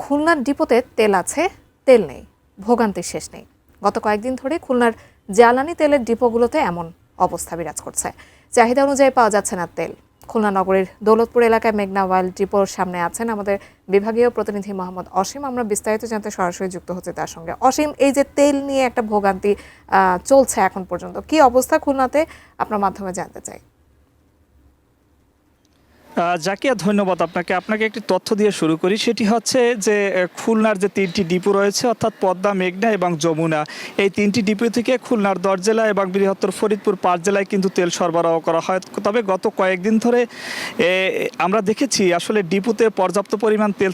খুলনার ডিপোতে তেল আছে, তেল নেই, ভোগান্তির শেষ নেই। গত কয়েকদিন ধরে খুলনার জ্বালানি তেলের ডিপোগুলোতে এমন অবস্থা বিরাজ করছে। চাহিদা অনুযায়ী পাওয়া যাচ্ছে না তেল। খুলনা নগরীর দৌলতপুর এলাকায় মেঘনা অয়েল ডিপোর সামনে আছেন আমাদের বিভাগীয় প্রতিনিধি মোহাম্মদ অসীম। আমরা বিস্তারিত জানতে সরাসরি যুক্ত হচ্ছে তার সঙ্গে। অসীম, এই যে তেল নিয়ে একটা ভোগান্তি চলছে এখন পর্যন্ত, কি অবস্থা খুলনাতে আপনার মাধ্যমে জানতে চাই। জাকিয়া, ধন্যবাদ আপনাকে একটি তথ্য দিয়ে শুরু করি। সেটি হচ্ছে যে খুলনার যে 3টি ডিপো রয়েছে, অর্থাৎ পদ্মা, মেঘনা এবং যমুনা, এই 3টি ডিপো থেকে খুলনার 10 জেলা এবং বৃহত্তর ফরিদপুর 5 জেলায় কিন্তু তেল সরবরাহ করা হয়। তবে গত কয়েকদিন ধরে আমরা দেখেছি আসলে ডিপোতে পর্যাপ্ত পরিমাণ তেল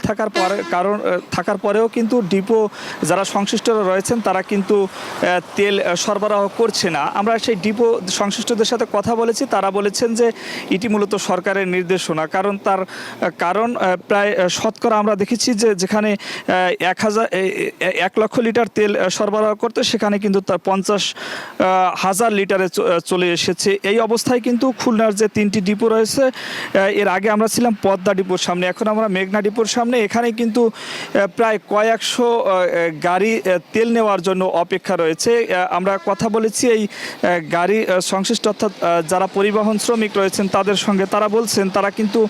থাকার পরেও কিন্তু ডিপো যারা সংশ্লিষ্টরা রয়েছেন তারা কিন্তু তেল সরবরাহ করছে না। আমরা সেই ডিপো সংশ্লিষ্টদের সাথে কথা বলেছি, তারা বলেছেন যে এটি মূলত সরকারের নির্দেশনা। কারণ প্রায় শতকরা আমরা দেখেছি যে যেখানে 1 লক্ষ লিটার তেল সরবরাহ করতে, সেখানে কিন্তু তার 50,000 লিটারে চলে এসেছে। এই অবস্থায় কিন্তু খুলনার যে 3টি ডিপো রয়েছে, এর আগে আমরা ছিলাম পদ্মা ডিপোর সামনে, এখন আমরা মেঘনা ডিপোর সামনে। এখানে কিন্তু প্রায় কয়েকশো গাড়ি তেল নেওয়ার জন্য অপেক্ষা রয়েছে। আমরা কথা বলেছি এই গাড়ি সংশ্লিষ্ট, অর্থাৎ যারা পরিবহন শ্রমিক রয়েছেন তাদের সঙ্গে। তারা বলছেন তারা কিন্তু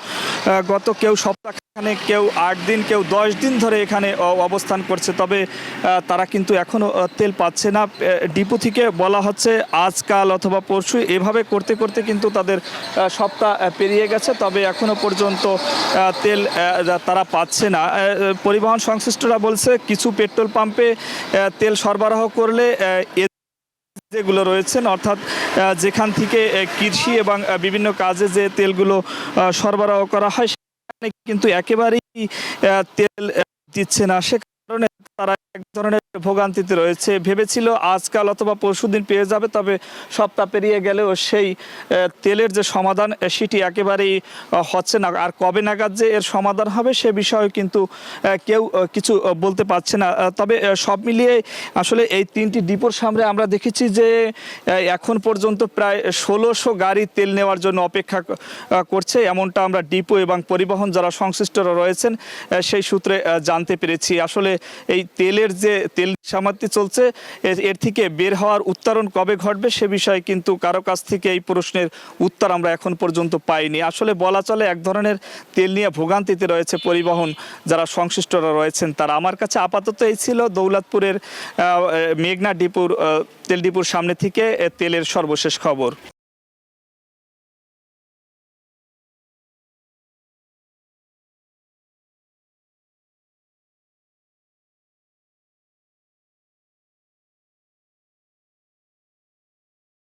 গত কেউ সপ্তাহখানে, কেউ 8 দিন, কেউ 10 দিন ধরে এখানে অবস্থান করছে। তবে তারা কিন্তু এখনও তেল পাচ্ছে না। ডিপো থেকে বলা হচ্ছে আজকাল অথবা পরশু, এভাবে করতে করতে কিন্তু তাদের সপ্তাহ পেরিয়ে গেছে। তবে এখনও পর্যন্ত তেল তারা পাচ্ছে না। পরিবহন সংশ্লিষ্টরা বলছে কিছু পেট্রোল পাম্পে তেল সরবরাহ করলে যেগুলো রয়েছেন, অর্থাৎ যেখান থেকে কৃষি এবং বিভিন্ন কাজে যে তেলগুলো সরবরাহ করা হয়, সেখানে কিন্তু একেবারেই তেল দিচ্ছে না। সে কারণে তারা এক ধরনের ভোগান্তিতে রয়েছে। ভেবেছিল আজকাল অথবা পরশুদিন পেয়ে যাবে, তবে সপ্তাহ পেরিয়ে গেলেও সেই তেলের যে সমাধান সেটি একেবারেই হচ্ছে না। আর কবে নাগাদ যে এর সমাধান হবে সে বিষয়ে কিন্তু কেউ কিছু বলতে পারছে না। তবে সব মিলিয়ে আসলে এই 3টি ডিপোর সামনে আমরা দেখেছি যে এখন পর্যন্ত প্রায় 1600 গাড়ি তেল নেওয়ার জন্য অপেক্ষা করছে, এমনটা আমরা ডিপো এবং পরিবহন যারা সংশ্লিষ্টরা রয়েছেন সেই সূত্রে জানতে পেরেছি। আসলে এই তেলের যে তেল সামাত্রি চলছে, এর থেকে বের হওয়ার উত্তরণ কবে ঘটবে সে বিষয়ে কিন্তু কারো কাছ থেকে এই প্রশ্নের উত্তর আমরা এখন পর্যন্ত পাইনি। আসলে বলা চলে এক ধরনের তেল নিয়ে ভোগান্তিতে রয়েছে পরিবহন যারা সংশ্লিষ্টরা রয়েছেন তারা। আমার কাছে আপাতত এই ছিল দৌলতপুরের মেঘনা ডিপোর তেল ডিপোর সামনে থেকে তেলের সর্বশেষ খবর।